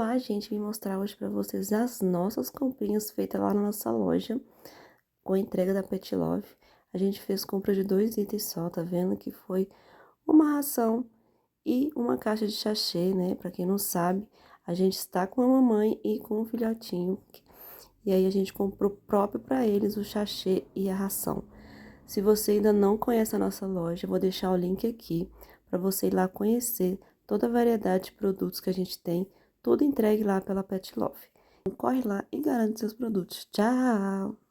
lá, gente, vim mostrar hoje pra vocês as nossas comprinhas feitas lá na nossa loja, com a entrega da Pet Love. A gente fez compra de 2 itens só, tá vendo? Que foi uma ração e uma caixa de sachê, né? Pra quem não sabe, a gente está com a mamãe e com o filhotinho. E aí a gente comprou próprio pra eles o sachê e a ração. Se você ainda não conhece a nossa loja, eu vou deixar o link aqui para você ir lá conhecer toda a variedade de produtos que a gente tem, tudo entregue lá pela Pet Love. Então, corre lá e garante seus produtos. Tchau!